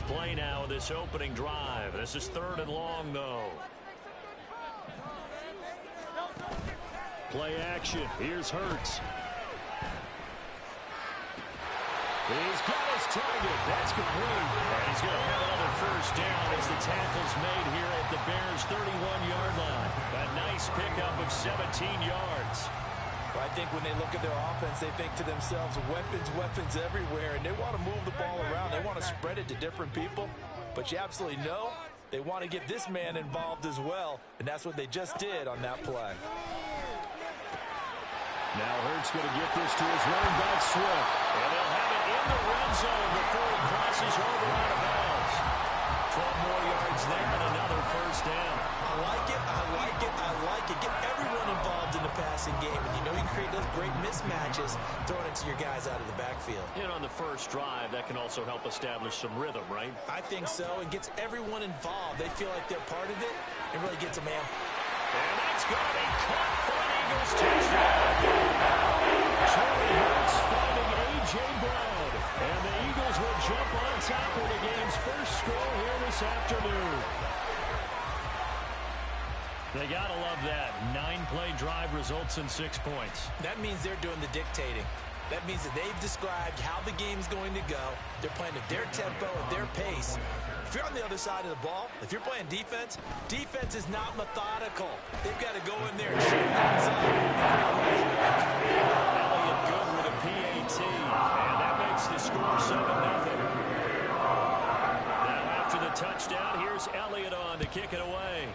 play now in this opening drive. This is 3rd and long, though. Play action. Here's Hurts. He's got his target. That's complete. And he's going to have another first down as the tackle's made here at the Bears' 31-yard line. A nice pickup of 17 yards. I think when they look at their offense, they think to themselves, weapons everywhere, and they want to move the ball around. They want to spread it to different people, but you absolutely know they want to get this man involved as well, and that's what they just did on that play. Now Hurts going to get this to his running back, Swift, and they'll have it in the red zone before he crosses over out of bounds. 12 more yards there and another first down. I like it. Get everyone involved in the passing game. And you know you can create those great mismatches throwing it to your guys out of the backfield. And on the first drive, that can also help establish some rhythm, right? I think so. It gets everyone involved. They feel like they're part of it. It really gets them in. And that's going to be caught for an Eagles touchdown. Charlie Hurts finding A.J. Brown. And the Eagles will jump on top of the game's first score here this afternoon. They got to love that. 9-play drive results in 6 points. That means they're doing the dictating. That means that they've described how the game's going to go. They're playing at their tempo, at their pace. If you're on the other side of the ball, if you're playing defense, defense is not methodical. They've got to go in there and shoot things up. Elliott good with a PAT, and that makes the score 7-0. Now after the touchdown, here's Elliott on to kick it away.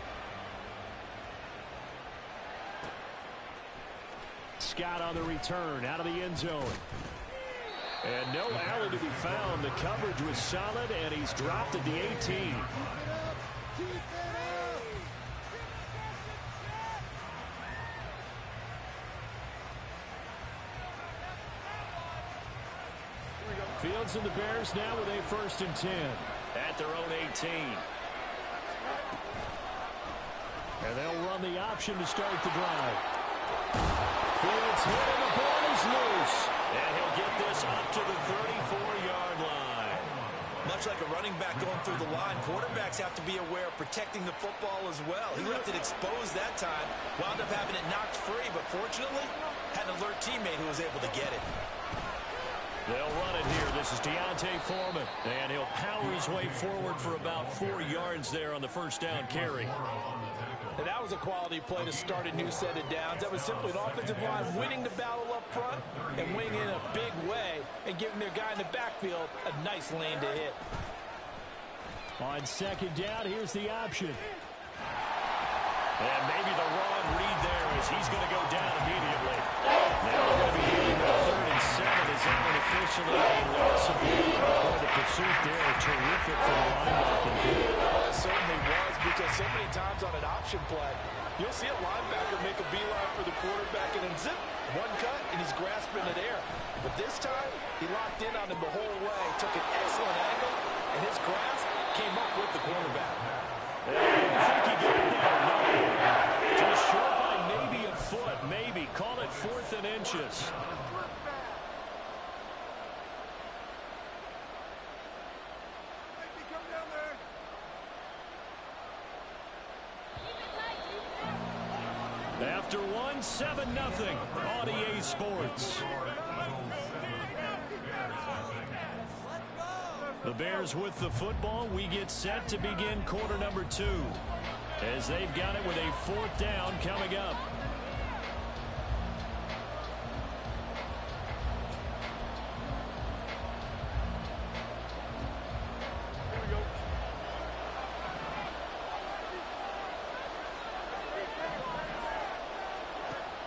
Scott on the return out of the end zone. And no Allen to be found. The coverage was solid, and he's dropped at the 18. Fields and the Bears now with a 1st and 10 at their own 18. And they'll run the option to start the drive. Fields hit and the ball is loose. And he'll get this up to the 34-yard line. Much like a running back going through the line, quarterbacks have to be aware of protecting the football as well. He left it exposed that time, wound up having it knocked free, but fortunately, had an alert teammate who was able to get it. They'll run it here. This is Deontay Foreman. And he'll power his way forward for about 4 yards there on the first down carry. And that was a quality play to start a new set of downs. That was simply an offensive line winning the battle up front and winning in a big way and giving their guy in the backfield a nice lane to hit. On 2nd down, here's the option. And maybe the wrong read there as he's going to go down immediately. Now they're going to be dealing with 3rd and 7 as Allen officially a loss of the pursuit there. Terrific for the linebacking group. It certainly was, because so many times on an option play, you'll see a linebacker make a beeline for the quarterback and then zip, one cut, and he's grasping it air. But this time, he locked in on him the whole way, took an excellent angle, and his grasp came up with the quarterback. I think he got there. No. Just short by maybe a foot, maybe. Call it 4th and inches. After 1, 7-0 on EA Sports. The Bears with the football. We get set to begin quarter number 2 as they've got it with a 4th down coming up.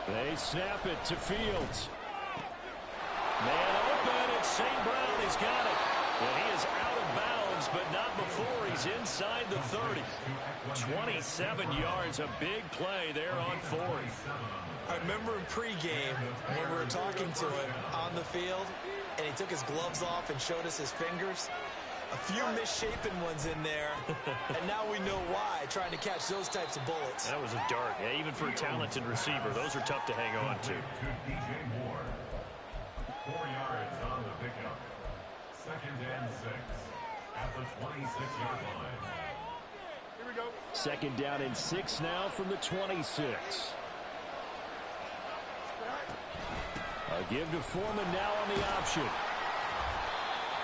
They snap it to Fields. Man open, it's St. Brown. He's got it. And he is out of bounds, but not before he's inside the 30. 27 yards, a big play there on 4th. I remember in pregame when we were talking to him on the field, and he took his gloves off and showed us his fingers. A few misshapen ones in there, and now we know why, trying to catch those types of bullets. That was a dart. Yeah, even for a talented receiver, those are tough to hang on to. 4 yards on the pickup. 2nd and 6 at the 20. Second down and 6 now from the 26. A give to Foreman now on the option.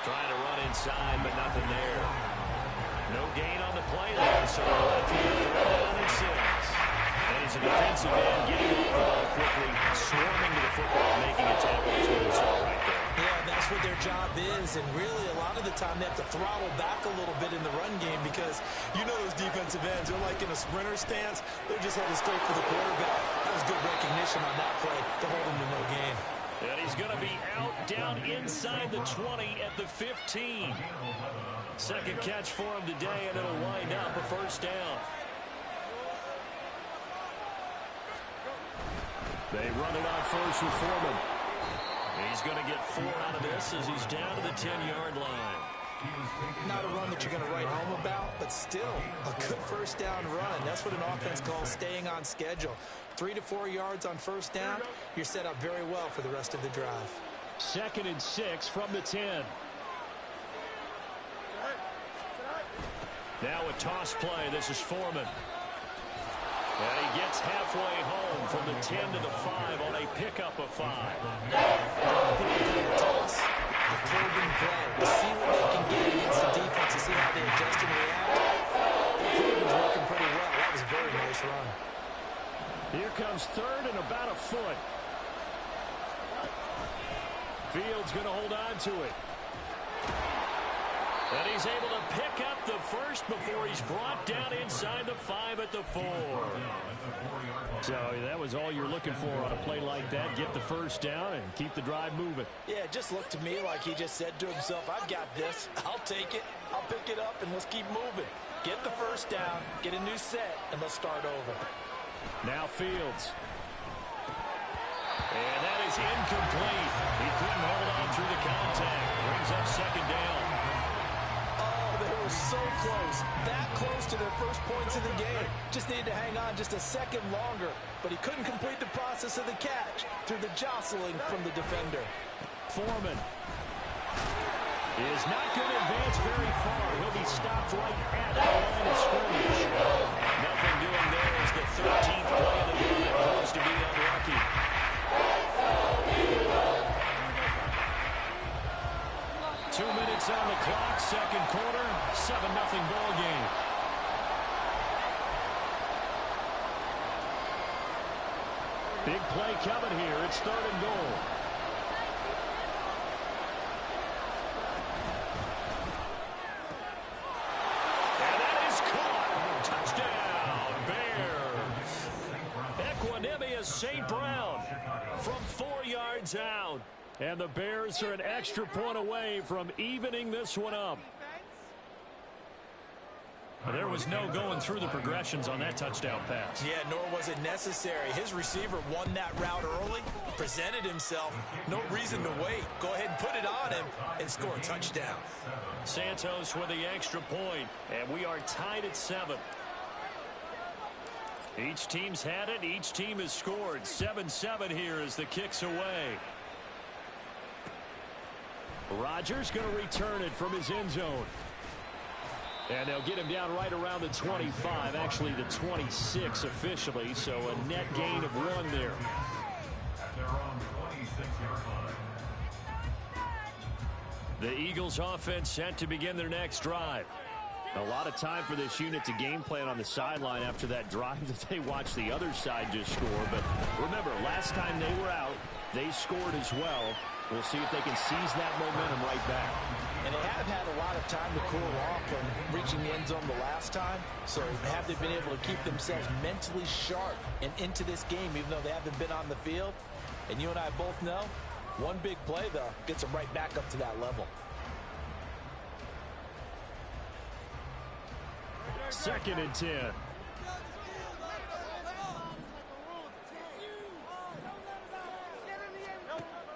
Trying to run inside, but nothing there. No gain on the play there, so left here for a down and 6. And he's a defensive end getting off the ball quickly, swarming to the football, making a tackle. That's what we saw right there. Yeah, that's what their job is, and really a lot of the time they have to throttle back a little bit in the run game because you know those defensive ends, they're like in a sprinter stance. They're just headed straight for the quarterback. That was good recognition on that play to hold him to no gain. And he's going to be out down inside the 20 at the 15. Second catch for him today, and it'll wind up a first down. They run it on first with Foreman. He's going to get 4 out of this as he's down to the 10-yard line. Not a run that you're going to write home about, but still a good first down run. That's what an offense calls staying on schedule. 3 to 4 yards on first down, you're set up very well for the rest of the drive. Second and 6 from the 10. Now a toss play. This is Foreman. And he gets halfway home from the 10 to the 5 on a pickup of 5. Toss, a probing play to see what they can get against the defense, to see how they adjust and react. Foreman's working pretty well. That was a very nice run. Here comes third and about a foot. Fields going to hold on to it. And he's able to pick up the first before he's brought down inside the 5 at the 4. So that was all you're looking for on a play like that. Get the first down and keep the drive moving. Yeah, it just looked to me like he just said to himself, I've got this. I'll take it. I'll pick it up, and let's keep moving. Get the first down, get a new set, and let's start over. Now Fields. And that is incomplete. He couldn't hold on through the contact. Brings up second down. They were so close, that close to their first points of the game. Just needed to hang on just a second longer, but he couldn't complete the process of the catch through the jostling from the defender. Foreman is not going to advance very far. He'll be stopped right at the line of scrimmage. Nothing doing there as the 13th play of the game proves to be unlucky. 2 minutes on the clock, second quarter, 7-0 ball game. Big play coming here. It's third and goal. And that is caught. Touchdown, Bears. Equanimous St. Brown from 4 yards out. And the Bears are an extra point away from evening this one up. There was no going through the progressions on that touchdown pass. Yeah, nor was it necessary. His receiver won that route early, presented himself. No reason to wait. Go ahead and put it on him and score a touchdown. Santos with the extra point, and we are tied at 7. Each team's had it. Each team has scored. 7-7 here as the kick's away. Rodgers going to return it from his end zone. And they'll get him down right around the 25, actually the 26 officially, so a net gain of 1 there. The Eagles offense set to begin their next drive. A lot of time for this unit to game plan on the sideline after that drive that they watched the other side just score. But remember, last time they were out, they scored as well. We'll see if they can seize that momentum right back. And they have had a lot of time to cool off from reaching the end zone the last time. So have they been able to keep themselves mentally sharp and into this game, even though they haven't been on the field? And you and I both know, one big play, though, gets them right back up to that level. Second and 10.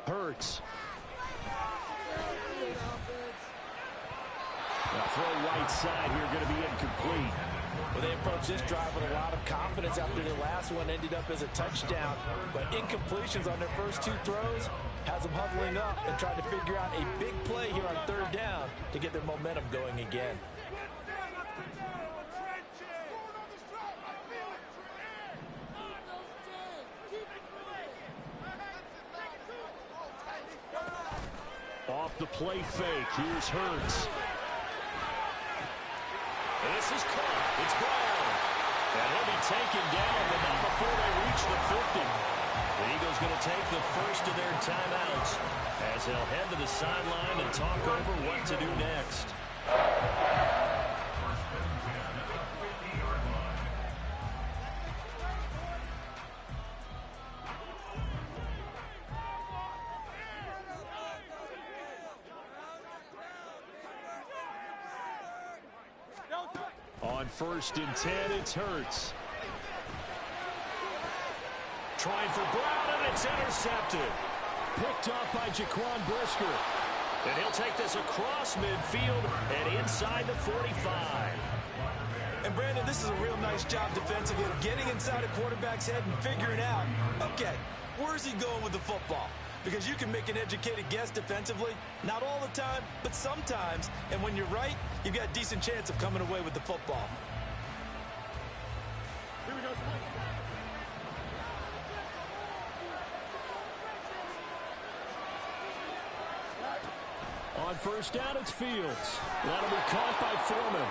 Hurts. Now throw right side here, going to be incomplete. Well, they approached this drive with a lot of confidence after the last one ended up as a touchdown. But incompletions on their first 2 throws has them huddling up and trying to figure out a big play here on third down to get their momentum going again. the play fake. Here's Hurts. This is caught. It's Brown. And he'll be taken down, but not before they reach the 50. The Eagles going to take the first of their timeouts as they'll head to the sideline and talk over what to do next. On 1st and 10, it's Hurts. Trying for Brown, and it's intercepted. Picked off by Jaquan Brisker. And he'll take this across midfield and inside the 45. And, Brandon, this is a real nice job defensively of getting inside a quarterback's head and figuring out, okay, where's he going with the football? Because you can make an educated guess defensively, not all the time, but sometimes. And when you're right, you've got a decent chance of coming away with the football. Here we go. On 1st down, it's Fields. That'll be caught by Foreman.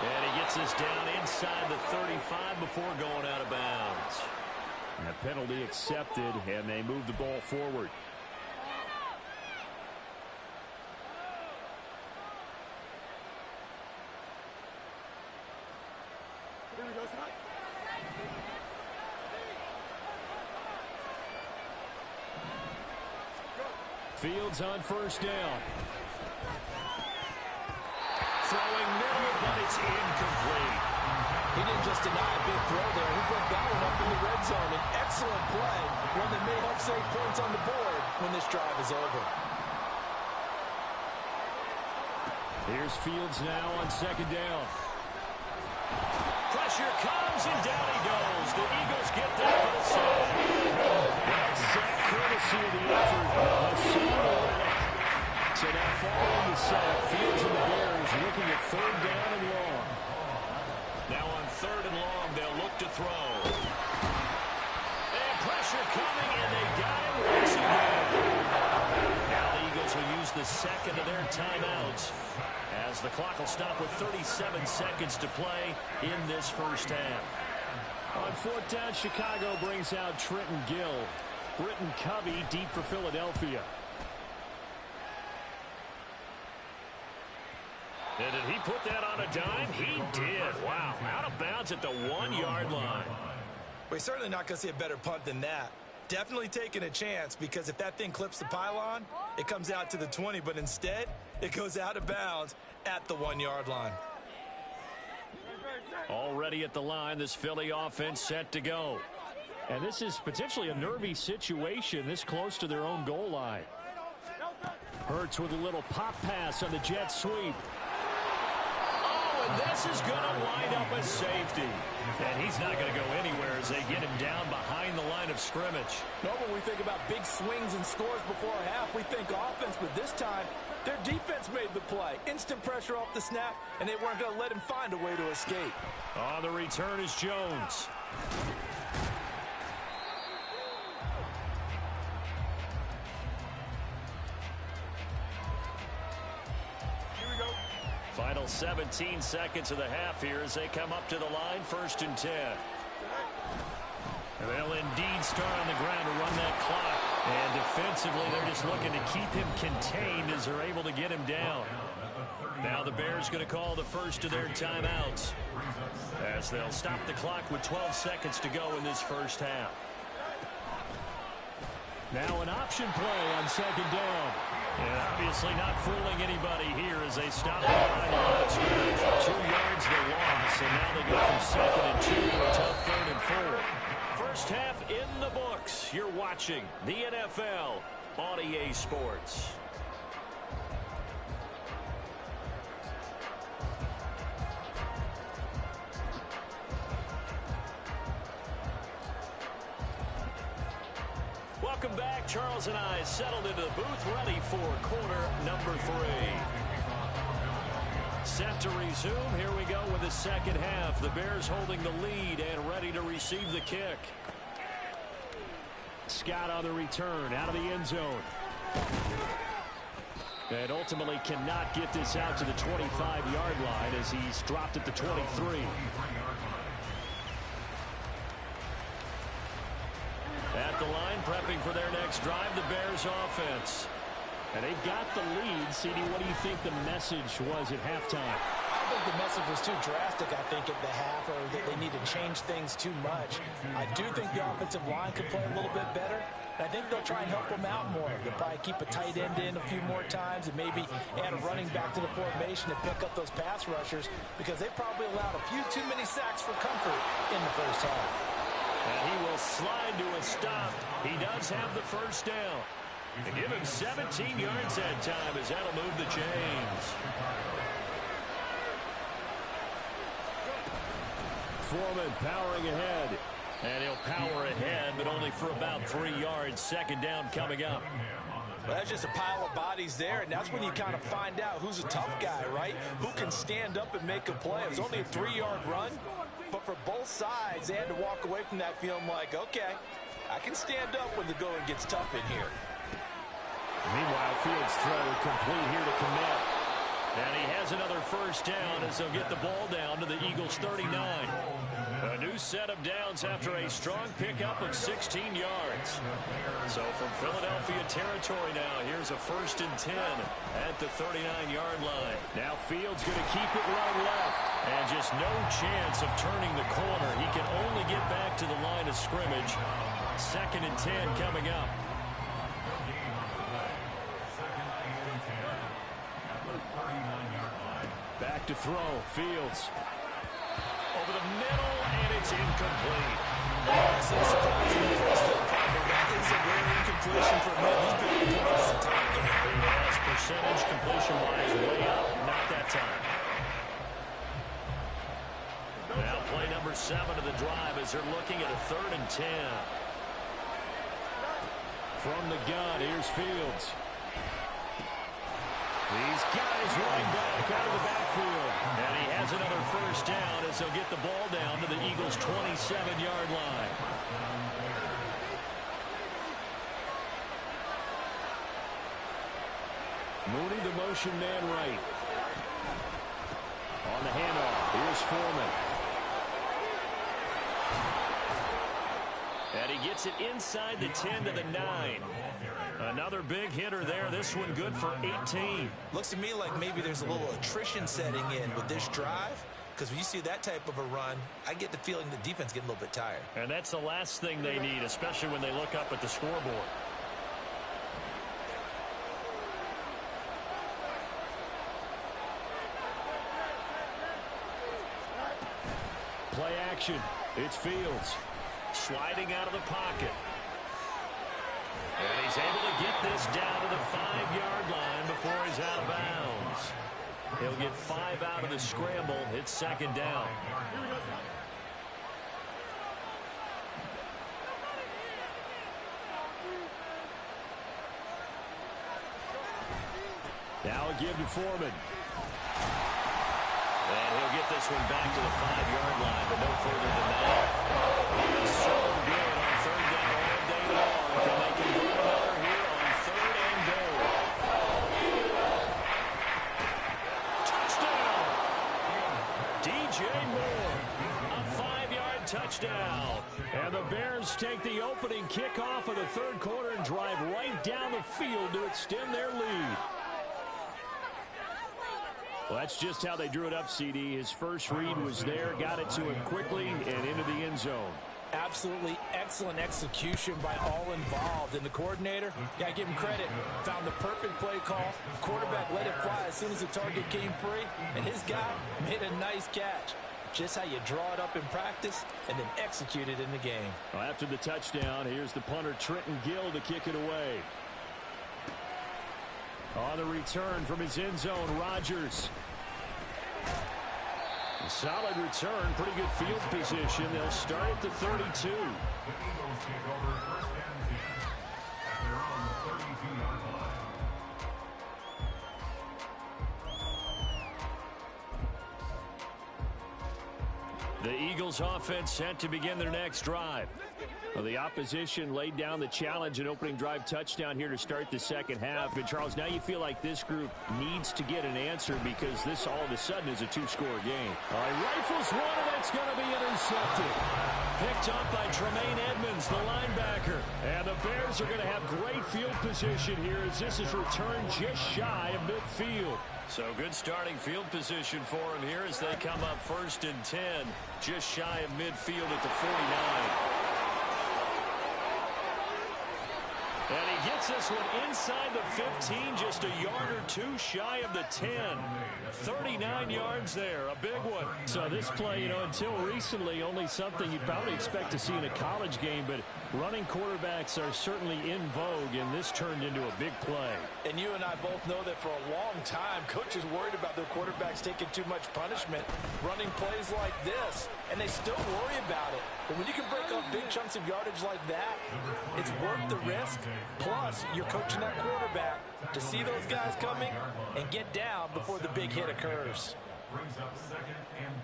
And he gets this down inside the 35 before going out of bounds. And a penalty accepted, and they move the ball forward. Fields on 1st down. Throwing middle, but it's incomplete. He didn't just deny a big throw there. He put that one up in the red zone. An excellent play, one that may help save points on the board when this drive is over. Here's Fields now on 2nd down. Pressure comes, and down he goes. The Eagles get there for the sack. That's sack courtesy of the effort of Reddick. So now following the sack, Fields and the Bears looking at 3rd down and long. Now on 3rd and long, they'll look to throw. And pressure coming, and they got him once again. Now the Eagles will use the second of their timeouts as the clock will stop with 37 seconds to play in this first half. On 4th down, Chicago brings out Trenton Gill. Britton Covey deep for Philadelphia. And did he put that on a dime? He did. Wow. Out of bounds at the 1-yard line. We're certainly not going to see a better punt than that. Definitely taking a chance, because if that thing clips the pylon, it comes out to the 20, but instead it goes out of bounds at the 1-yard line. Already at the line, this Philly offense set to go. And this is potentially a nervy situation this close to their own goal line. Hurts with a little pop pass on the jet sweep. And this is going to wind up a safety. And he's not going to go anywhere as they get him down behind the line of scrimmage. No, when we think about big swings and scores before a half, we think offense, but this time their defense made the play. Instant pressure off the snap, and they weren't going to let him find a way to escape. On the return is Jones. Final 17 seconds of the half here as they come up to the line, 1st and 10. And they'll indeed start on the ground to run that clock. And defensively, they're just looking to keep him contained as they're able to get him down. Now the Bears going to call the first of their timeouts as they'll stop the clock with 12 seconds to go in this first half. Now an option play on 2nd down. And obviously not fooling anybody here as they stop behind the line of scrimmage. 2 yards the loss, and now they go from 2nd and 2 to a tough 3rd and 4. First half in the books. You're watching the NFL on EA Sports. Welcome back. Charles and I settled into the booth, ready for quarter number 3. Set to resume. Here we go with the second half. The Bears holding the lead and ready to receive the kick. Scott on the return out of the end zone. And ultimately cannot get this out to the 25-yard line as he's dropped at the 23. At the line, prepping for their next drive, the Bears offense. And they've got the lead. CD, what do you think the message was at halftime? I think the message was too drastic, I think, at the half, or that they need to change things too much. I do think the offensive line could play a little bit better. I think they'll try and help them out more. They'll probably keep a tight end in a few more times and maybe add a running back to the formation to pick up those pass rushers because they probably allowed a few too many sacks for comfort in the first half. And he will slide to a stop. He does have the first down. And give him 17 yards that time as that'll move the chains. Foreman powering ahead. And he'll power ahead, but only for about 3 yards. Second down coming up. Well, that's just a pile of bodies there, and that's when you kind of find out who's a tough guy, right? Who can stand up and make a play. It was only a 3-yard run, but for both sides, they had to walk away from that feeling like, okay, I can stand up when the going gets tough in here. Meanwhile, Fields' throw complete here to commit. And he has another first down as they'll get the ball down to the Eagles' 39. A new set of downs after a strong pickup of 16 yards. So from Philadelphia territory now, here's a 1st and 10 at the 39-yard line. Now Fields going to keep it running left. And just no chance of turning the corner. He can only get back to the line of scrimmage. 2nd and 10 coming up. Back to throw. Fields. Over the middle, and it's incomplete. That's a surprising that is a rare incompletion for him. He's been completing this entire game. Yes, percentage completion-wise way up. Not that time. Now play number 7 of the drive as they're looking at a 3rd and 10. From the gun, here's Fields. He's got his running back out of the backfield. And he has another first down as they'll get the ball down to the Eagles' 27-yard line. Mooney, the motion man right. On the handoff, here's Foreman. And he gets it inside the 10 to the 9. Another big hitter there. This one good for 18. Looks to me like maybe there's a little attrition setting in with this drive. Because when you see that type of a run, I get the feeling the defense getting a little bit tired. And that's the last thing they need, especially when they look up at the scoreboard. Play action. It's Fields. Sliding out of the pocket. And he's able to get this down to the 5-yard line before he's out of bounds. He'll get 5 out of the scramble. It's 2nd down. Now a give to Foreman. And he'll get this one back to the 5-yard line, but no further than that. It's so good on 3rd down all day long. Can they convert another here on 3rd and goal? Touchdown! DJ Moore, a 5-yard touchdown. And the Bears take the opening kickoff of the 3rd quarter and drive right down the field to extend their lead. Well, that's just how they drew it up, CD. His first read was there, got it to him quickly, and into the end zone. Absolutely excellent execution by all involved. And the coordinator, got to give him credit, found the perfect play call. Quarterback let it fly as soon as the target came free, and his guy made a nice catch. Just how you draw it up in practice and then execute it in the game. Well, after the touchdown, here's the punter Trenton Gill to kick it away. On the return from his end zone, Rodgers. A solid return, pretty good field position. They'll start at the 32. The Eagles offense set to begin their next drive. Well, the opposition laid down the challenge, an opening drive touchdown here to start the second half. And, Charles, now you feel like this group needs to get an answer because this all of a sudden is a two-score game. All right, rifles one, and that's going to be intercepted. Picked up by Tremaine Edmonds, the linebacker. And the Bears are going to have great field position here as this is returned just shy of midfield. So good starting field position for him here as they come up 1st and 10, just shy of midfield at the 49. And he gets this one inside the 15, just a yard or two shy of the 10. 39 yards there, a big one. So this play, until recently, only something you'd probably expect to see in a college game, but running quarterbacks are certainly in vogue, and this turned into a big play. And you and I both know that for a long time, coaches worried about their quarterbacks taking too much punishment, running plays like this, and they still worry about it. But when you can break up big chunks of yardage like that, it's worth the risk. Plus, you're coaching that quarterback to see those guys coming and get down before the big hit occurs. Brings up 2nd and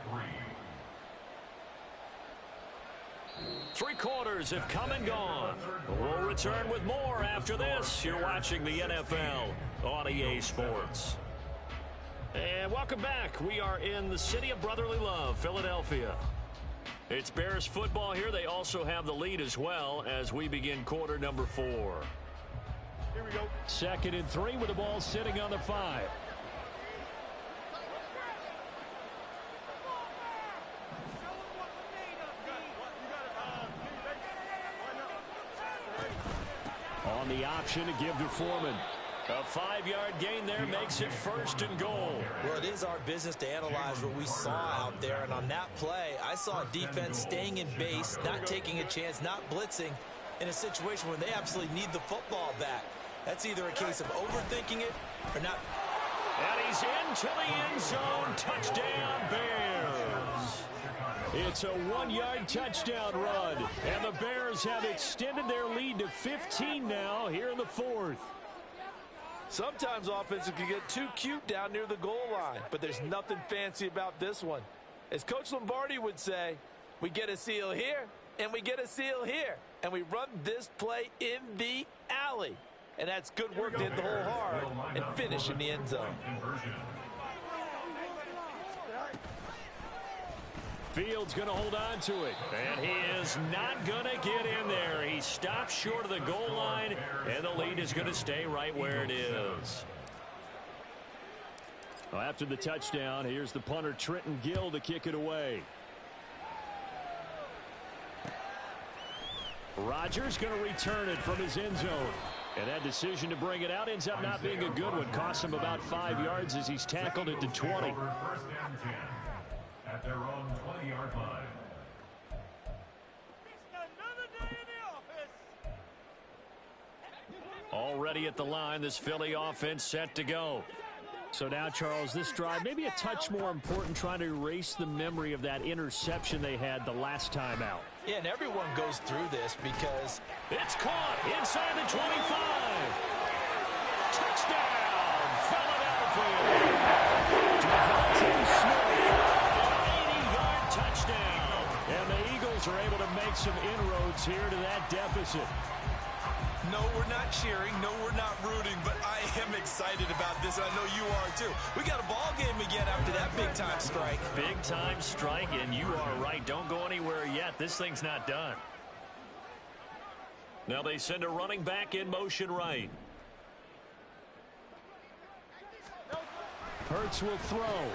3. Three quarters have come and gone. We'll return with more after this. You're watching the NFL on EA Sports. And welcome back. We are in the city of brotherly love, Philadelphia. It's Bears football here. They also have the lead as well as we begin quarter number 4. Here we go. 2nd and 3 with the ball sitting on the 5. On the option to give to Foreman. A 5-yard gain there makes it 1st and goal. Well, it is our business to analyze what we saw out there. And on that play, I saw a defense staying in base, not taking a chance, not blitzing in a situation where they absolutely need the football back. That's either a case of overthinking it or not. And he's into the end zone. Touchdown, Bears. It's a 1-yard touchdown run. And the Bears have extended their lead to 15 now here in the 4th. Sometimes offenses can get too cute down near the goal line, but there's nothing fancy about this one. As Coach Lombardi would say, we get a seal here, and we get a seal here, and we run this play in the alley. And that's good work to hit the hole hard and finish in the end zone. Fields going to hold on to it, and he is not going to get in there. He stops short of the goal line, and the lead is going to stay right where it is. Well, after the touchdown, here's the punter, Trenton Gill, to kick it away. Rodgers going to return it from his end zone. And that decision to bring it out ends up not being a good one. Cost him about 5 yards as he's tackled it to 20. 1st and 10 at their own 20-yard line. Already at the line, this Philly offense set to go. So now, Charles, this drive maybe a touch more important, trying to erase the memory of that interception they had the last time out. Yeah, and everyone goes through this because it's caught inside the 25. Touchdown, Philadelphia. Devontae Smith, an 80-yard touchdown. And the Eagles are able to make some inroads here to that deficit. No, we're not cheering. No, we're not rooting. But I am excited about this, and I know you are too. We got a ball game again after that big-time strike. Big-time strike, and you are right. Don't go anywhere yet. This thing's not done. Now they send a running back in motion right. Hurts will throw.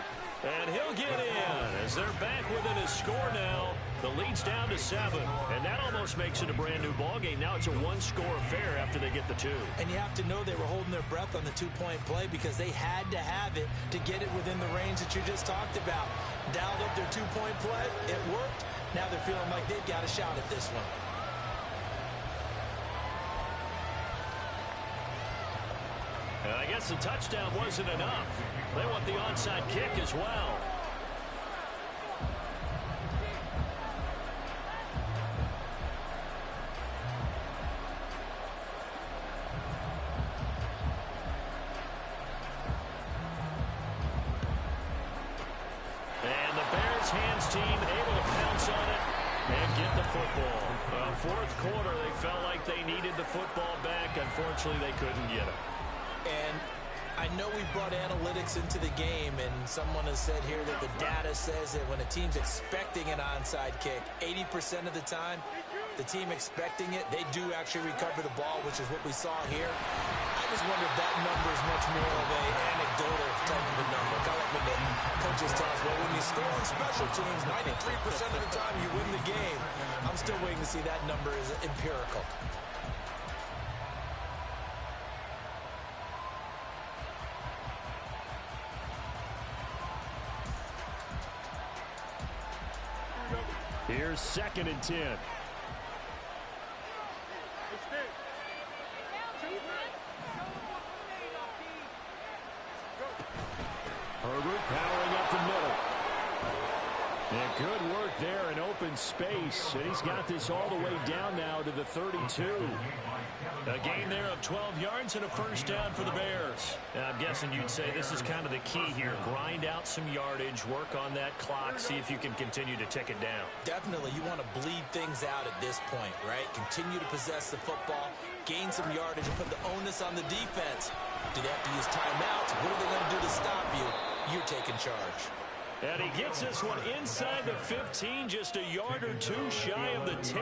And he'll get in as they're back within a score now. The lead's down to 7. And that almost makes it a brand-new ball game. Now it's a one-score affair after they get the 2. And you have to know they were holding their breath on the two-point play because they had to have it to get it within the range that you just talked about. Dialed up their two-point play. It worked. Now they're feeling like they've got a shot at this one. And I guess the touchdown wasn't enough. They want the onside kick as well. And the Bears hands team able to pounce on it and get the football. Fourth quarter, they felt like they needed the football back. Unfortunately, they couldn't get it. And I know we brought analytics into the game, and someone has said here that the data says that when a team's expecting an onside kick, 80% of the time, the team expecting it, they do actually recover the ball, which is what we saw here. I just wonder if that number is much more of an anecdotal type of a number. Kind of like when the coaches tell us, well, when you score on special teams, 93% of the time you win the game. I'm still waiting to see that number is empirical. Here's 2nd and 10. Herbert powering up the middle. And good work there in open space. And he's got this all the way down now to the 32. A gain there of 12 yards and a first down for the Bears. I'm guessing you'd say this is kind of the key here. Grind out some yardage, work on that clock, see if you can continue to tick it down. Definitely, you want to bleed things out at this point, right? Continue to possess the football, gain some yardage, and put the onus on the defense. Do they have to use timeouts? What are they going to do to stop you? You're taking charge. And he gets this one inside the 15, just a yard or two shy of the 10.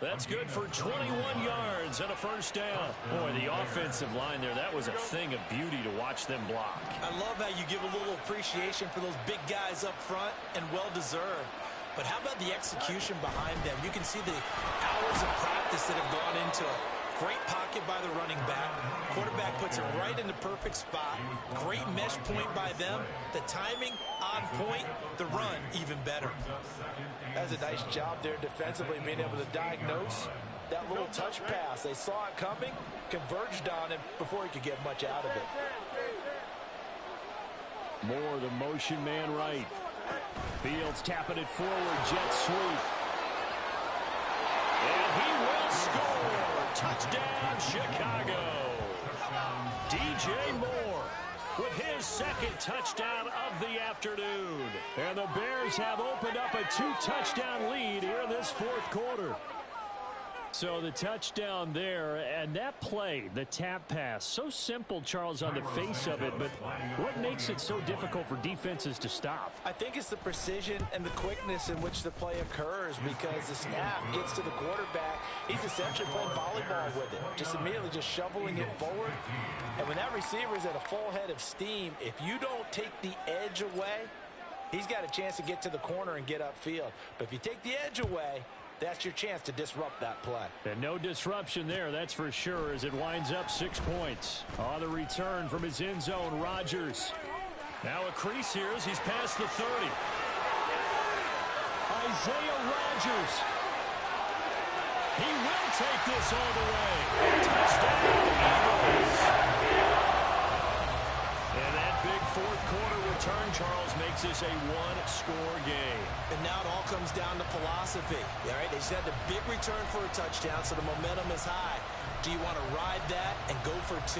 That's good for 21 yards and a first down. Boy, the offensive line there, that was a thing of beauty to watch them block. I love how you give a little appreciation for those big guys up front, and well-deserved. But how about the execution behind them? You can see the hours of practice that have gone into it. Great pocket by the running back. Quarterback puts it right in the perfect spot. Great mesh point by them. The timing on point. The run even better. That's a nice job there defensively, being able to diagnose that little touch pass. They saw it coming, converged on him before he could get much out of it. Moore, the motion man right. Fields tapping it forward, jet sweep. And he will score. Touchdown, Chicago. DJ Moore with his 2nd touchdown of the afternoon. And the Bears have opened up a 2-touchdown lead here in this 4th quarter. So the touchdown there, and that play, the tap pass, so simple, Charles, on the face of it, but what makes it so difficult for defenses to stop? I think it's the precision and the quickness in which the play occurs, because the snap gets to the quarterback. He's essentially playing volleyball with it, just immediately just shoveling it forward. And when that receiver is at a full head of steam, if you don't take the edge away, he's got a chance to get to the corner and get upfield. But if you take the edge away, that's your chance to disrupt that play. And no disruption there, that's for sure, as it winds up 6 points. On the return from his end zone, Rodgers. Now a crease here as he's past the 30. Isaiah Rodgers. He will take this all the way. Touchdown, Eagles. And that big 4th quarter return, Charles, makes this a 1-score game. And now it all comes down to philosophy. All right, they just had the big return for a touchdown, so the momentum is high. Do you want to ride that and go for 2?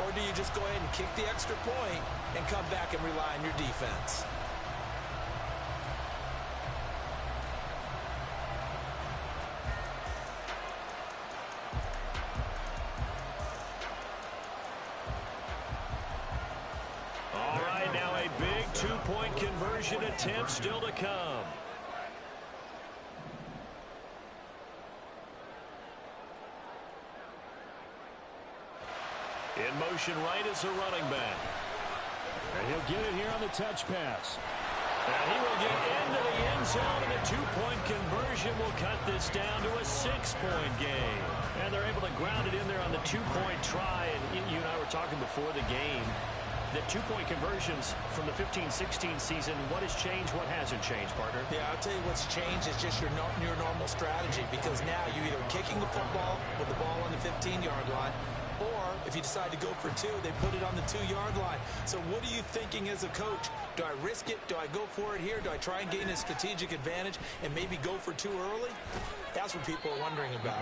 Or do you just go ahead and kick the extra point and come back and rely on your defense? All right, now a big 2-point conversion attempt still to come. In motion right is a running back. And he'll get it here on the touch pass. And he will get into the end zone, and a 2-point conversion will cut this down to a 6-point game. And they're able to ground it in there on the 2-point try. And you and I were talking before the game. The 2-point conversions from the 15-16 season, what has changed, what hasn't changed, partner? Yeah, I'll tell you what's changed is just your normal strategy, because now you're either kicking the football with the ball on the 15-yard line, or if you decide to go for 2, they put it on the 2-yard line. So what are you thinking as a coach? Do I risk it? Do I go for it here? Do I try and gain a strategic advantage and maybe go for 2 early? That's what people are wondering about.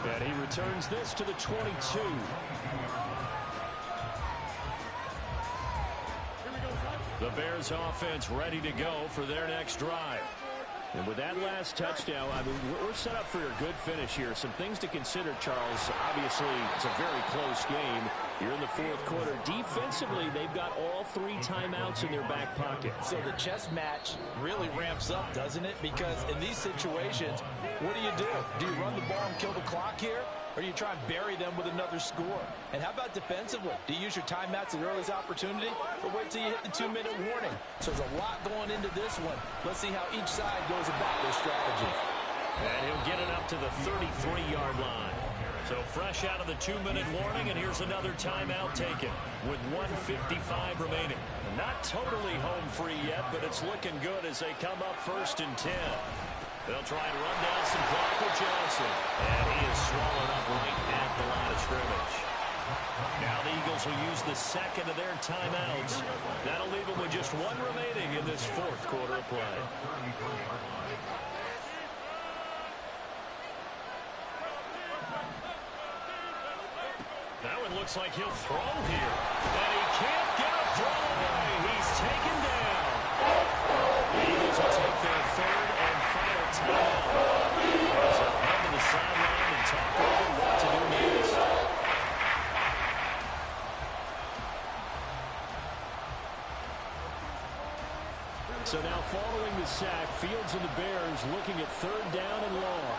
And he returns this to the 22. The Bears offense ready to go for their next drive. And with that last touchdown, I mean, we're set up for a good finish here. Some things to consider, Charles. Obviously, it's a very close game. You're in the fourth quarter. Defensively, they've got all 3 timeouts in their back pocket. So the chess match really ramps up, doesn't it? Because in these situations, what do? Do you run the ball and kill the clock here? Or do you try and bury them with another score? And how about defensively? Do you use your timeouts at the earliest opportunity? Or wait till you hit the 2-minute warning? So there's a lot going into this one. Let's see how each side goes about their strategy. And he'll get it up to the 33-yard line. So fresh out of the 2-minute warning, and here's another timeout taken with 1:55 remaining. Not totally home free yet, but it's looking good as they come up 1st and 10. They'll try and run down some clock with Johnson. And he is swallowed up right at the line of scrimmage. Now the Eagles will use the second of their timeouts. That'll leave them with just 1 remaining in this fourth quarter of play. That one looks like he'll throw here. And he can't get a throw away. He's taken down. The Eagles will take their 3rd and final timeout. As they'll head to the sideline and talk over what to do next. So now following the sack, Fields and the Bears looking at 3rd down and long.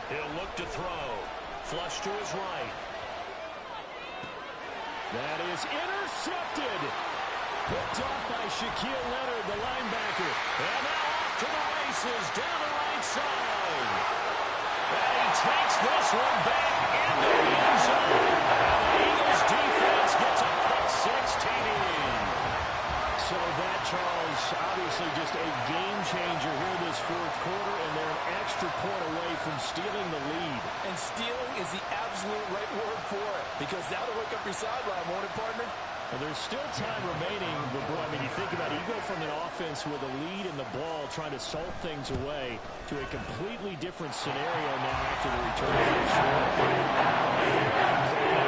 He'll look to throw. Flush to his right. That is intercepted. Picked off by Shaquille Leonard, the linebacker. And now off to the races down the right side. And he takes this one back into the end zone. And the Eagles defense gets a pick 6 TD. So that, Charles, obviously just a game changer here this fourth quarter, and they're an extra point away from stealing the lead. And stealing is the absolute right word for it, because that'll look up your sideline, won't it, partner? Well, there's still time remaining, but I mean, you think about it, you go from an offense with a lead in the ball, trying to salt things away, to a completely different scenario now after the return from the short.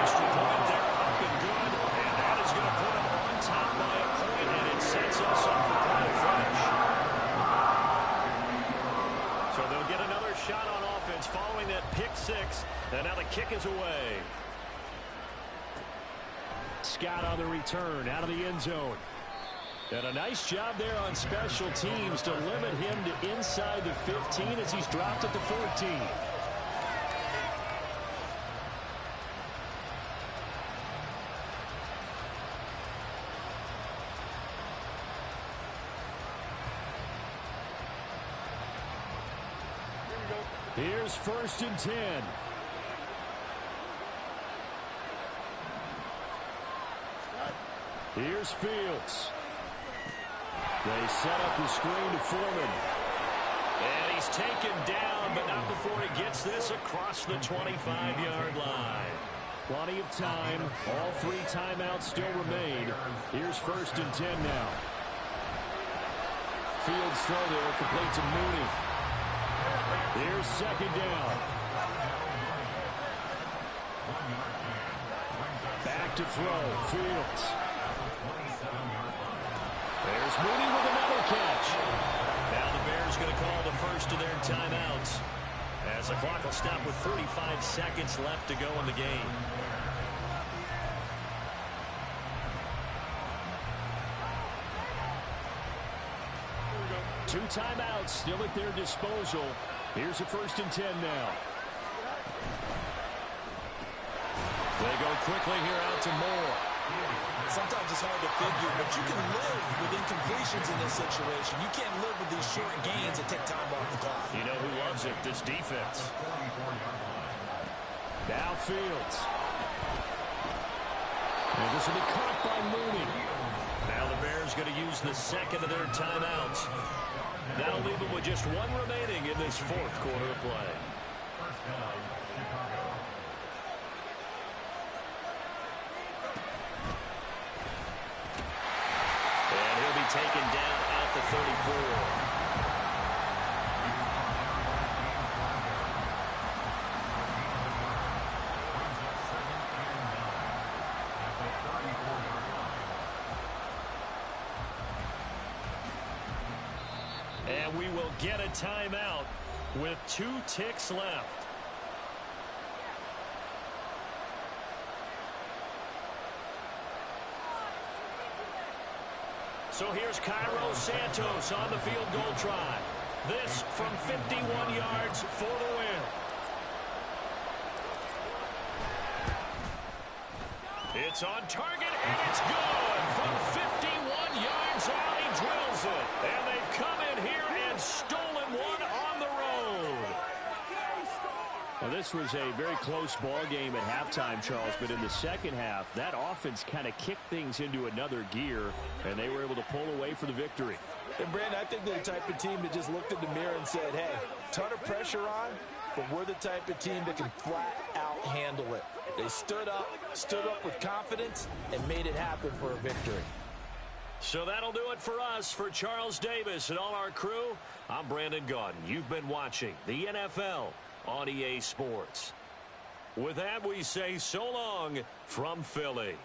Extra point there, up and good, and that is going to put them on top by a point, and it sets us up for quite a finish. So they'll get another shot on offense following that pick 6, and now the kick is away. Scott on the return out of the end zone. And a nice job there on special teams to limit him to inside the 15 as he's dropped at the 14. Here's 1st and 10. Here's Fields. They set up the screen to Foreman. And he's taken down, but not before he gets this across the 25-yard line. Plenty of time. All 3 timeouts still remain. Here's 1st and 10 now. Fields throw there, complete to Mooney. Here's 2nd down. Back to throw, Fields. There's Mooney with another catch. Now the Bears going to call the first of their timeouts, as the clock will stop with 45 seconds left to go in the game. Two timeouts still at their disposal. Here's a 1st and 10 now. They go quickly here out to Moore. Sometimes it's hard to figure, but you can live with incompletions in this situation. You can't live with these short gains that take time off the clock. You know who loves it? This defense. Now Fields. And this will be caught by Mooney. Now the Bears going to use the second of their timeouts. That'll leave them with just 1 remaining in this fourth quarter of play. Taken down at the 34. and we will get a timeout with 2 ticks left. So here's Cairo Santos on the field goal try. This from 51 yards for the win. It's on target, and it's good. From 51 yards out, he drills it. And they've come in here and stolen one on the road. Well, this was a very close ball game at halftime, Charles, but in the second half, that offense kind of kicked things into another gear, and they were able to pull away for the victory. And, Brandon, I think they're the type of team that just looked in the mirror and said, hey, ton of pressure on, but we're the type of team that can flat out handle it. They stood up with confidence, and made it happen for a victory. So that'll do it for us. For Charles Davis and all our crew, I'm Brandon Gaudin. You've been watching the NFL on EA Sports. With that, we say so long from Philly.